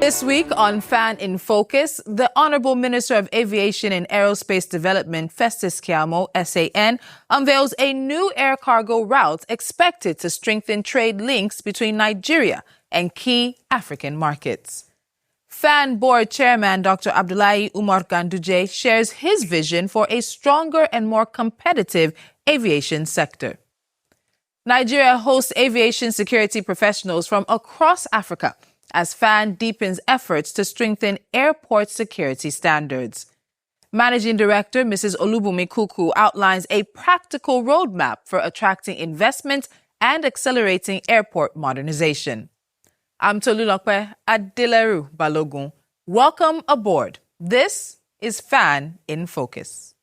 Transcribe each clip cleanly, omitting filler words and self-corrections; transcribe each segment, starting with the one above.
This week on FAAN in Focus, the Honorable Minister of Aviation and Aerospace Development, Festus Keyamo, SAN, unveils a new air cargo route expected to strengthen trade links between Nigeria and key African markets. FAAN Board Chairman Dr. Abdullahi Umar Ganduje shares his vision for a stronger and more competitive aviation sector. Nigeria hosts aviation security professionals from across Africa as FAAN deepens efforts to strengthen airport security standards. Managing Director Mrs. Olubunmi Kuku outlines a practical roadmap for attracting investment and accelerating airport modernization. I'm Tolulope Adileru Balogun. Welcome aboard. This is FAAN in Focus.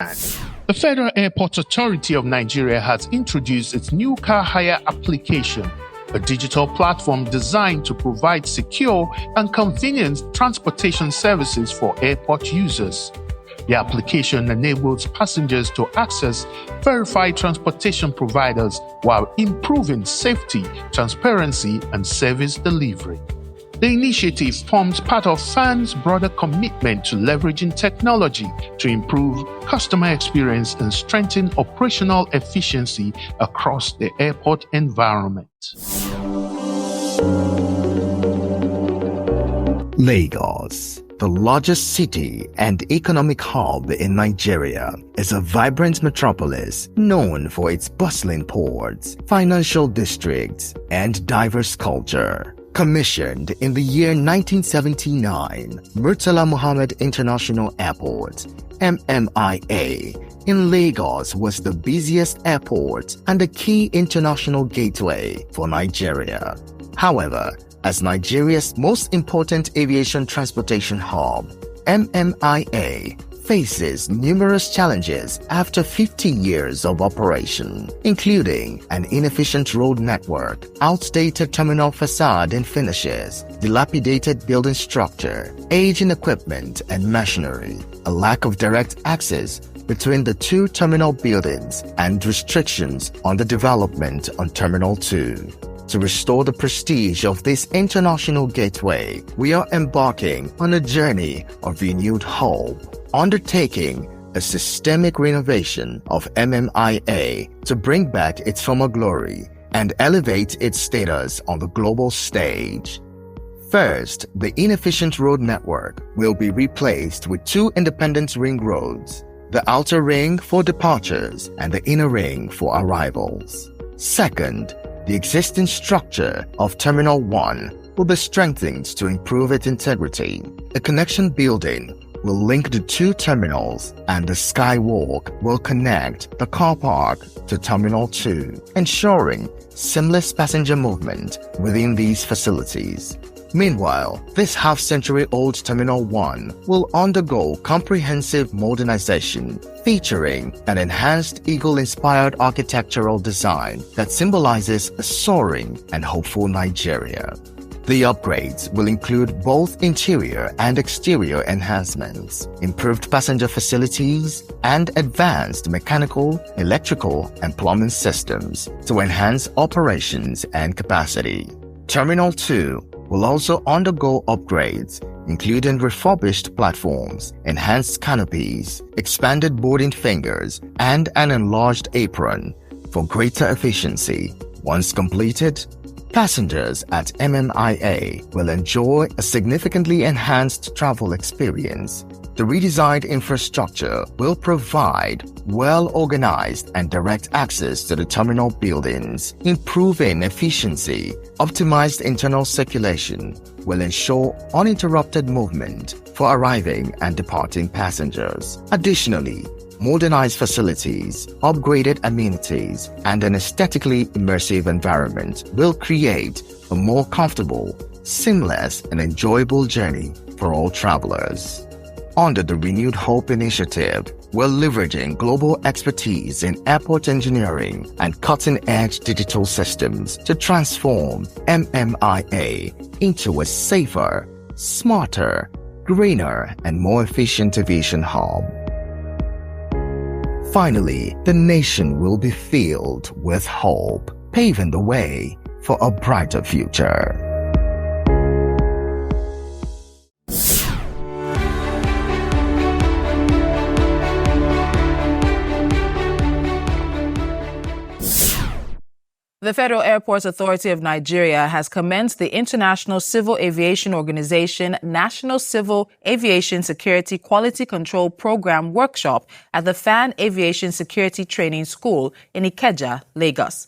The Federal Airport Authority of Nigeria has introduced its new car hire application, a digital platform designed to provide secure and convenient transportation services for airport users. The application enables passengers to access verified transportation providers while improving safety, transparency, and service delivery. The initiative forms part of FAAN's broader commitment to leveraging technology to improve customer experience and strengthen operational efficiency across the airport environment. Lagos, the largest city and economic hub in Nigeria, is a vibrant metropolis known for its bustling ports, financial districts, and diverse culture. Commissioned in the year 1979, Murtala Muhammed International Airport, MMIA, in Lagos was the busiest airport and a key international gateway for Nigeria. However, as Nigeria's most important aviation transportation hub, MMIA faces numerous challenges after 50 years of operation, including an inefficient road network, outdated terminal facade and finishes, dilapidated building structure, aging equipment and machinery, a lack of direct access between the two terminal buildings, and restrictions on the development on Terminal 2. To restore the prestige of this international gateway, we are embarking on a journey of renewed hope, undertaking a systemic renovation of MMIA to bring back its former glory and elevate its status on the global stage. First, the inefficient road network will be replaced with two independent ring roads, the outer ring for departures and the inner ring for arrivals. Second, the existing structure of Terminal 1 will be strengthened to improve its integrity. A connection building will link the two terminals, and the skywalk will connect the car park to Terminal 2, ensuring seamless passenger movement within these facilities. Meanwhile, this half-century-old Terminal 1 will undergo comprehensive modernization, featuring an enhanced eagle-inspired architectural design that symbolizes a soaring and hopeful Nigeria. The upgrades will include both interior and exterior enhancements, improved passenger facilities, and advanced mechanical, electrical, and plumbing systems to enhance operations and capacity. Terminal 2 will also undergo upgrades, including refurbished platforms, enhanced canopies, expanded boarding fingers, and an enlarged apron for greater efficiency. Once completed, passengers at MMIA will enjoy a significantly enhanced travel experience. The redesigned infrastructure will provide well-organized and direct access to the terminal buildings, improving efficiency. Optimized internal circulation will ensure uninterrupted movement for arriving and departing passengers. Additionally, modernized facilities, upgraded amenities, and an aesthetically immersive environment will create a more comfortable, seamless, and enjoyable journey for all travelers. Under the Renewed Hope initiative, we're leveraging global expertise in airport engineering and cutting-edge digital systems to transform MMIA into a safer, smarter, greener, and more efficient aviation hub. Finally, the nation will be filled with hope, paving the way for a brighter future. The Federal Airports Authority of Nigeria has commenced the International Civil Aviation Organization National Civil Aviation Security Quality Control Program workshop at the FAAN Aviation Security Training School in Ikeja, Lagos.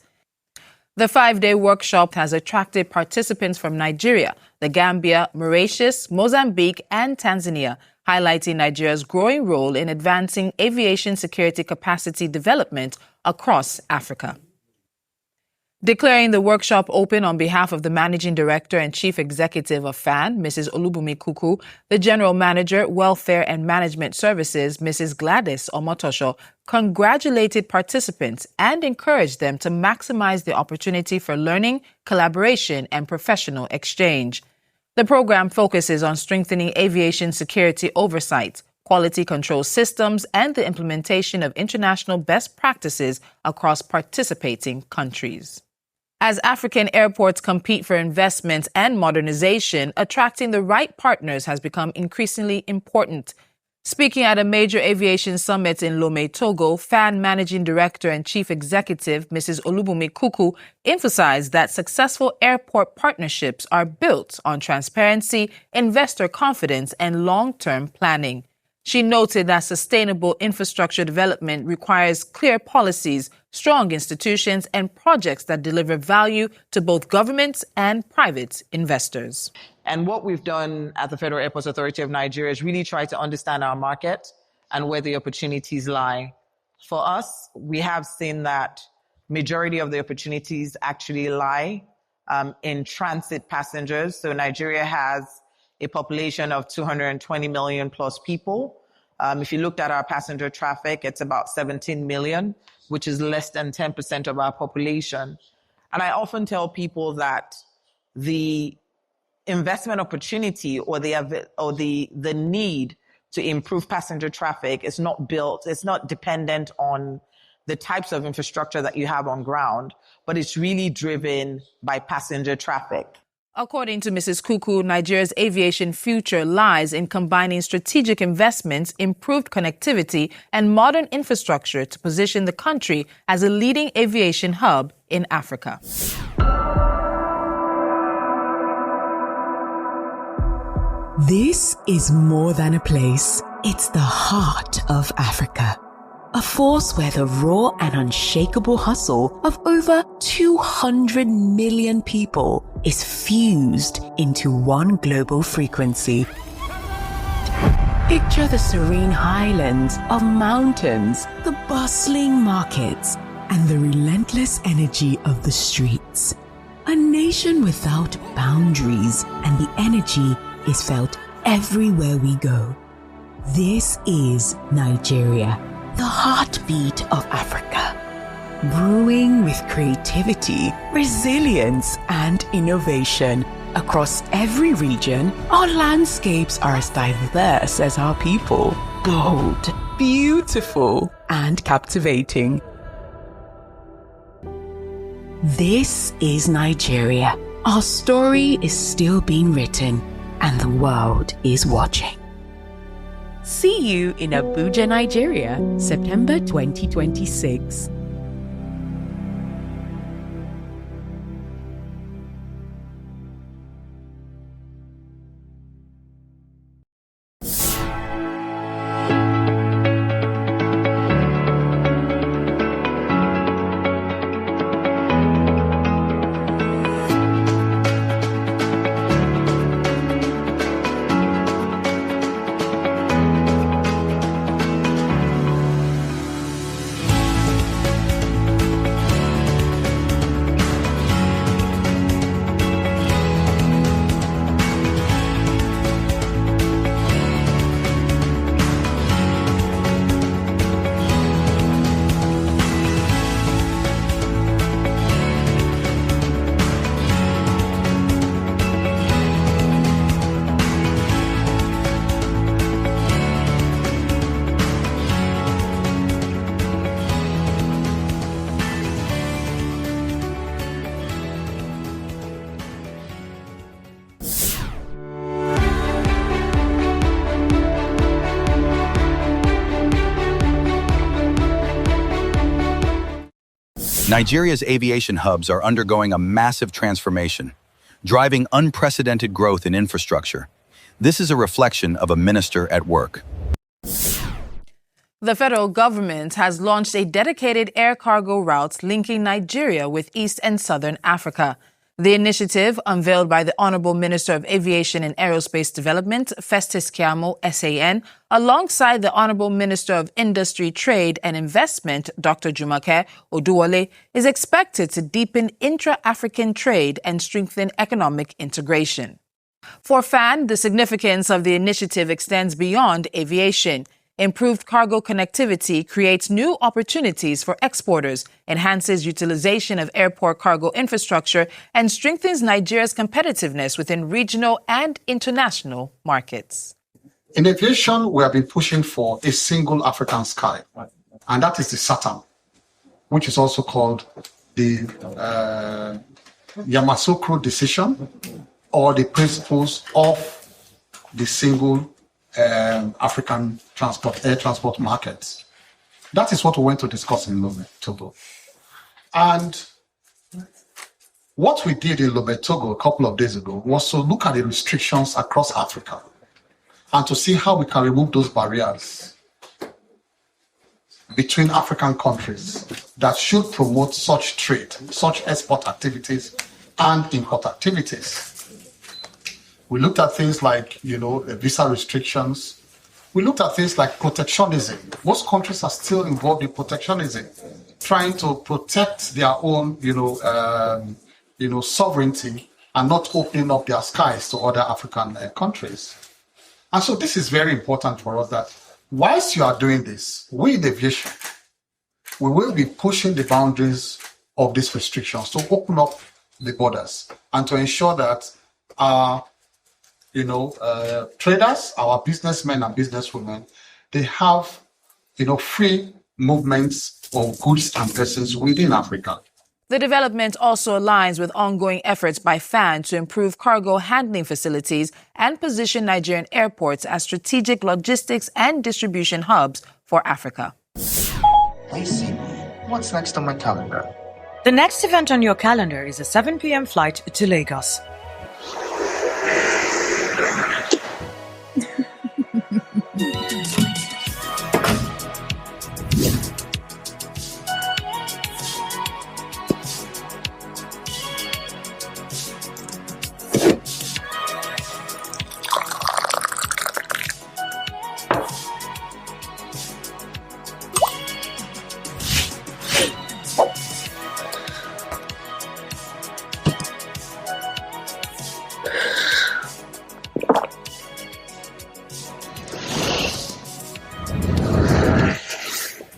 The 5-day workshop has attracted participants from Nigeria, the Gambia, Mauritius, Mozambique, and Tanzania, highlighting Nigeria's growing role in advancing aviation security capacity development across Africa. Declaring the workshop open on behalf of the Managing Director and Chief Executive of FAAN, Mrs. Olubunmi Kuku, the General Manager, Welfare and Management Services, Mrs. Gladys Omotosho, congratulated participants and encouraged them to maximize the opportunity for learning, collaboration, and professional exchange. The program focuses on strengthening aviation security oversight, quality control systems, and the implementation of international best practices across participating countries. As African airports compete for investment and modernization, attracting the right partners has become increasingly important. Speaking at a major aviation summit in Lomé, Togo, FAAN Managing Director and Chief Executive Mrs. Olubunmi Kuku emphasized that successful airport partnerships are built on transparency, investor confidence, and long-term planning. She noted that sustainable infrastructure development requires clear policies, strong institutions, and projects that deliver value to both governments and private investors. And what we've done at the Federal Airports Authority of Nigeria is really try to understand our market and where the opportunities lie. For us, we have seen that majority of the opportunities actually lie in transit passengers. So Nigeria has a population of 220 million plus people. If you looked at our passenger traffic, it's about 17 million, which is less than 10% of our population. And I often tell people that the investment opportunity or the need to improve passenger traffic is not built, it's not dependent on the types of infrastructure that you have on ground, but it's really driven by passenger traffic. According to Mrs. Kuku, Nigeria's aviation future lies in combining strategic investments, improved connectivity, and modern infrastructure to position the country as a leading aviation hub in Africa. This is more than a place. It's the heart of Africa. A force where the raw and unshakable hustle of over 200 million people is fused into one global frequency. Picture the serene highlands of mountains, the bustling markets, and the relentless energy of the streets. A nation without boundaries, and the energy is felt everywhere we go. This is Nigeria, the heartbeat of Africa, brewing with creativity, resilience, and innovation. Across every region, our landscapes are as diverse as our people, bold, beautiful, and captivating. This is Nigeria. Our story is still being written, and the world is watching. See you in Abuja, Nigeria, September 2026. Nigeria's aviation hubs are undergoing a massive transformation, driving unprecedented growth in infrastructure. This is a reflection of a minister at work. The federal government has launched a dedicated air cargo route linking Nigeria with East and Southern Africa. The initiative, unveiled by the Honorable Minister of Aviation and Aerospace Development, Festus Keyamo, SAN, alongside the Honorable Minister of Industry, Trade and Investment, Dr. Jumoke Oduwole, is expected to deepen intra-African trade and strengthen economic integration. For FAAN, the significance of the initiative extends beyond aviation. Improved cargo connectivity creates new opportunities for exporters, enhances utilization of airport cargo infrastructure, and strengthens Nigeria's competitiveness within regional and international markets. In aviation, we have been pushing for a single African sky, and that is the SATAM, which is also called the Yamoussoukro decision, or the principles of the single African air transport markets. That is what we went to discuss in Lomé-Togo. And what we did in Lomé-Togo a couple of days ago was to look at the restrictions across Africa and to see how we can remove those barriers between African countries that should promote such trade, such export activities and import activities. We looked at things like, visa restrictions. We looked at things like protectionism. Most countries are still involved in protectionism, trying to protect their own, sovereignty and not opening up their skies to other African countries. And so this is very important for us that whilst you are doing this, we in aviation, we will be pushing the boundaries of these restrictions to open up the borders and to ensure that our traders, our businessmen and businesswomen, they have, free movements of goods and persons within Africa. The development also aligns with ongoing efforts by FAAN to improve cargo handling facilities and position Nigerian airports as strategic logistics and distribution hubs for Africa. I see. What's next on my calendar? The next event on your calendar is a 7 p.m. flight to Lagos.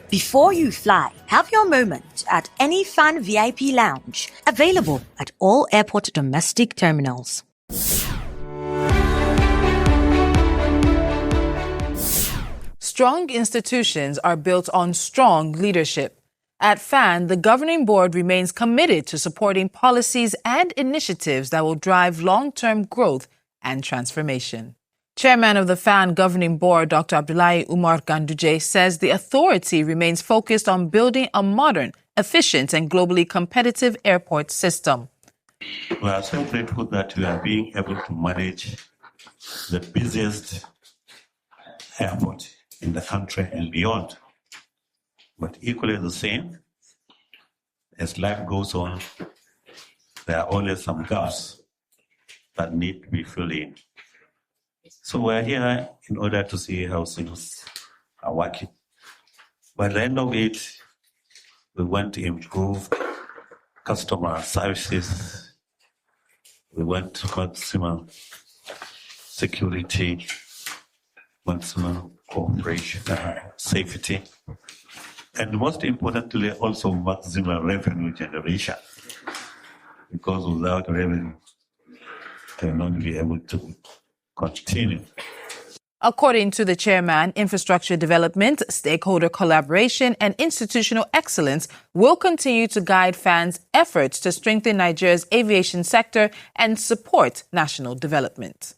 Before you fly, have your moment at any FAAN VIP lounge, available at all airport domestic terminals. Strong institutions are built on strong leadership. At FAAN, the governing board remains committed to supporting policies and initiatives that will drive long-term growth and transformation. Chairman of the FAAN Governing Board, Dr. Abdullahi Umar Ganduje, says the authority remains focused on building a modern, efficient and globally competitive airport system. We are so grateful that we are being able to manage the busiest airport in the country and beyond. But equally the same, as life goes on, there are always some gaps that need to be filled in. So we're here in order to see how things are working. By the end of it, we want to improve customer services. We want maximum security, maximum cooperation, safety, and most importantly, also maximum revenue generation. Because without revenue, they will not be able to continue. According to the chairman, infrastructure development, stakeholder collaboration, and institutional excellence will continue to guide FAAN's efforts to strengthen Nigeria's aviation sector and support national development.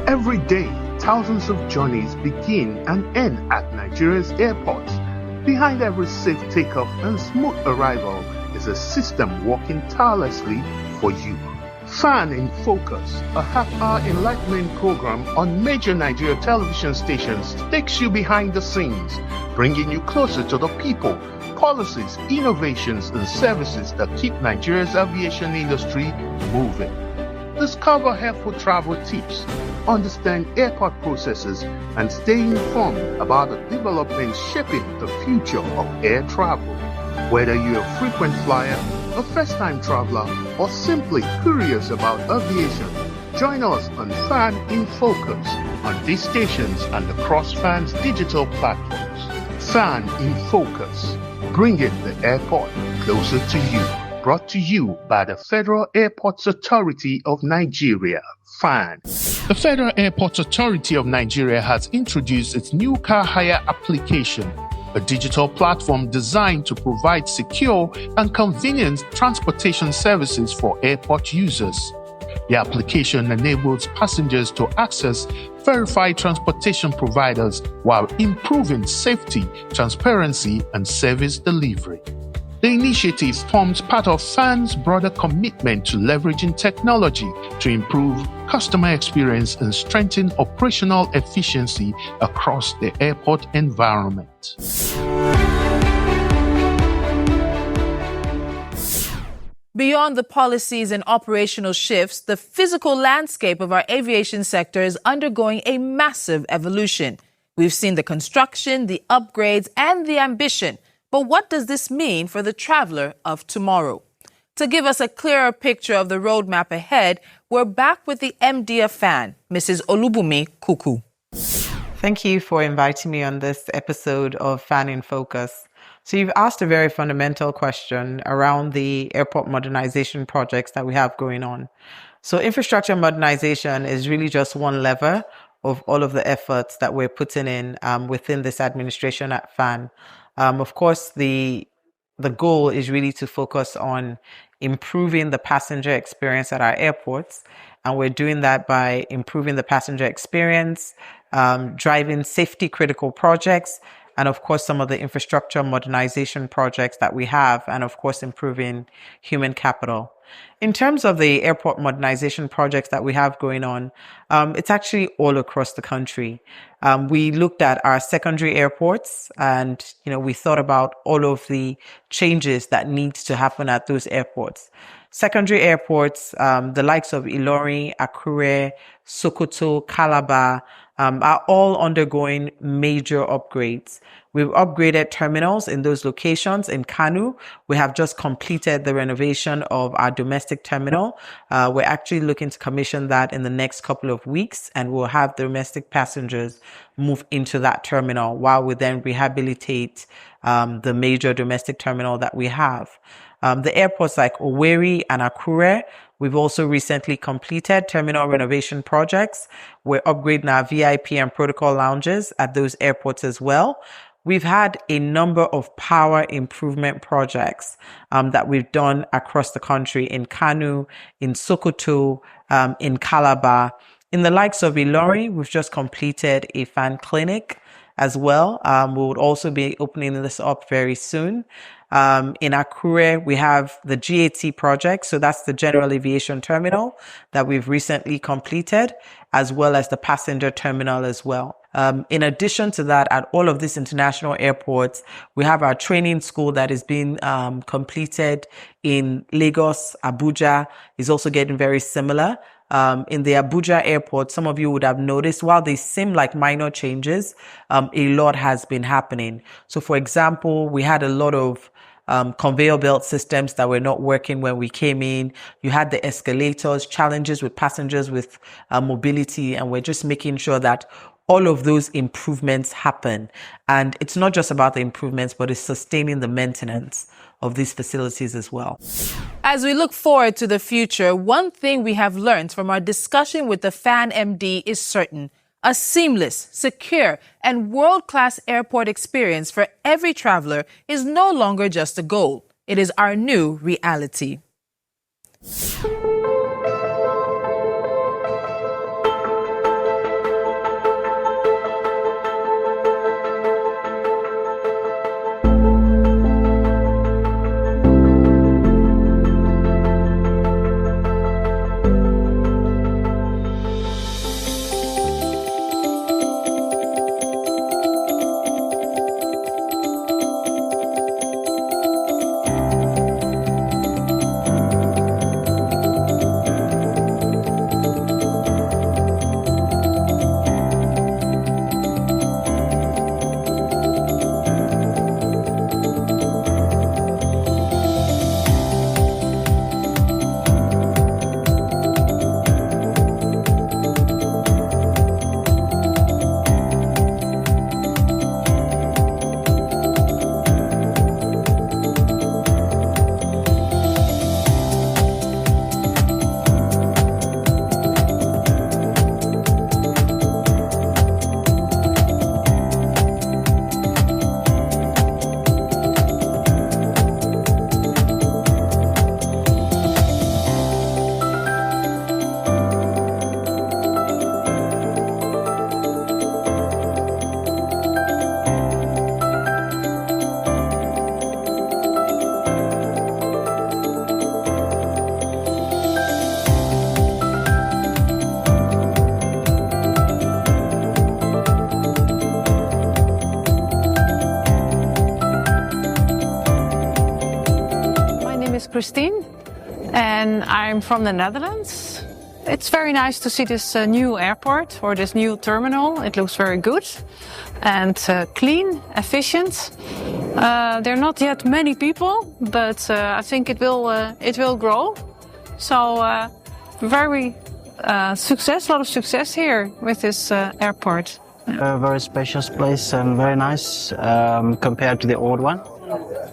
Every day, thousands of journeys begin and end at Nigeria's airports. Behind every safe takeoff and smooth arrival is a system working tirelessly for you. FAAN in Focus, a half-hour enlightenment program on major Nigeria television stations, takes you behind the scenes, bringing you closer to the people, policies, innovations, and services that keep Nigeria's aviation industry moving. Discover helpful travel tips, understand airport processes, and stay informed about the developments shaping the future of air travel. Whether you're a frequent flyer, a first-time traveler, or simply curious about aviation, join us on FAAN in Focus on these stations and across FAAN's digital platforms. FAAN in Focus, bringing the airport closer to you. Brought to you by the Federal Airports Authority of Nigeria, FAAN. The Federal Airports Authority of Nigeria has introduced its new car hire application, a digital platform designed to provide secure and convenient transportation services for airport users. The application enables passengers to access verified transportation providers while improving safety, transparency, and service delivery. The initiative forms part of FAAN's broader commitment to leveraging technology to improve customer experience and strengthen operational efficiency across the airport environment. Beyond the policies and operational shifts, the physical landscape of our aviation sector is undergoing a massive evolution. We've seen the construction, the upgrades, and the ambition. But what does this mean for the traveler of tomorrow? To give us a clearer picture of the roadmap ahead, we're back with the MD of FAAN, Mrs. Olubunmi Kuku. Thank you for inviting me on this episode of FAAN in Focus. So you've asked a very fundamental question around the airport modernization projects that we have going on. So infrastructure modernization is really just one lever of all of the efforts that we're putting in within this administration at FAAN. Of course, the goal is really to focus on improving the passenger experience at our airports. And we're doing that by improving the passenger experience, driving safety critical projects, and of course, some of the infrastructure modernization projects that we have, and of course, improving human capital. In terms of the airport modernization projects that we have going on, it's actually all across the country. We looked at our secondary airports and, we thought about all of the changes that need to happen at those airports. Secondary airports, the likes of Ilorin, Akure, Sokoto, Calabar, are all undergoing major upgrades. We've upgraded terminals in those locations. In Kanu, we have just completed the renovation of our domestic terminal. We're actually looking to commission that in the next couple of weeks, and we'll have domestic passengers move into that terminal while we then rehabilitate the major domestic terminal that we have. The airports like Owerri and Akure, we've also recently completed terminal renovation projects. We're upgrading our VIP and protocol lounges at those airports as well. We've had a number of power improvement projects that we've done across the country in Kanu, in Sokoto, in Calabar. In the likes of Ilorin, we've just completed a FAAN clinic as well. We would also be opening this up very soon. In Akure, we have the GAT project. So that's the General Aviation Terminal that we've recently completed, as well as the passenger terminal as well. In addition to that, at all of these international airports, we have our training school that is being completed in Lagos. Abuja is also getting very similar. In the Abuja airport, some of you would have noticed, while they seem like minor changes, a lot has been happening. So for example, we had a lot of conveyor belt systems that were not working when we came in. You had the escalators, challenges with passengers with mobility, and we're just making sure that all of those improvements happen. And it's not just about the improvements, but it's sustaining the maintenance of these facilities as well. As we look forward to the future, one thing we have learned from our discussion with the FAAN MD is certain: a seamless, secure, and world-class airport experience for every traveler is no longer just a goal. It is our new reality. Christine, and I'm from the Netherlands. It's very nice to see this new airport or this new terminal. It looks very good and clean, efficient. There are not yet many people, but I think it will grow. So very a lot of success here with this airport. A very spacious place and very nice compared to the old one.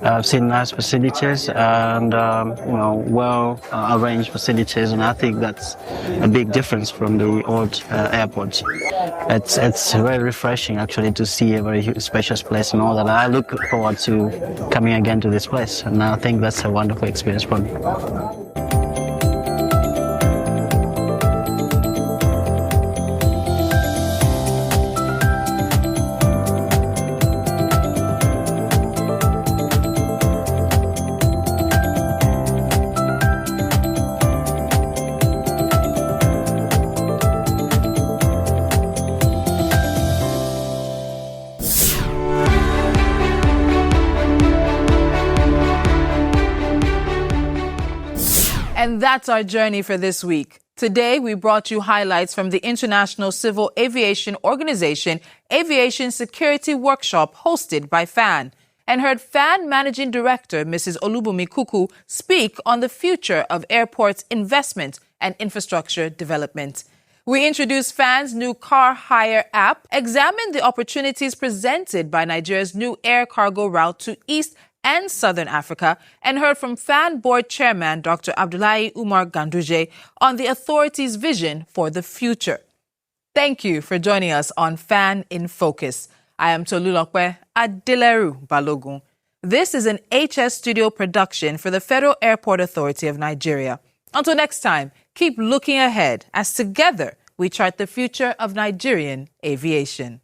I've seen nice facilities and well arranged facilities, and I think that's a big difference from the old airport. It's very refreshing actually to see a very spacious place and all that. I look forward to coming again to this place, and I think that's a wonderful experience for me. And that's our journey for this week. Today, we brought you highlights from the International Civil Aviation Organization Aviation Security Workshop hosted by FAAN, and heard FAAN Managing Director Mrs. Olubunmi Kuku speak on the future of airports investment and infrastructure development. We introduced FAAN's new car hire app, examined the opportunities presented by Nigeria's new air cargo route to East and Southern Africa, and heard from FAAN Board Chairman Dr. Abdullahi Umar Ganduje on the authority's vision for the future. Thank you for joining us on FAAN in Focus. I am Tolulokwe Adeleru Balogun. This is an HS Studio production for the Federal Airport Authority of Nigeria. Until next time, keep looking ahead as together we chart the future of Nigerian aviation.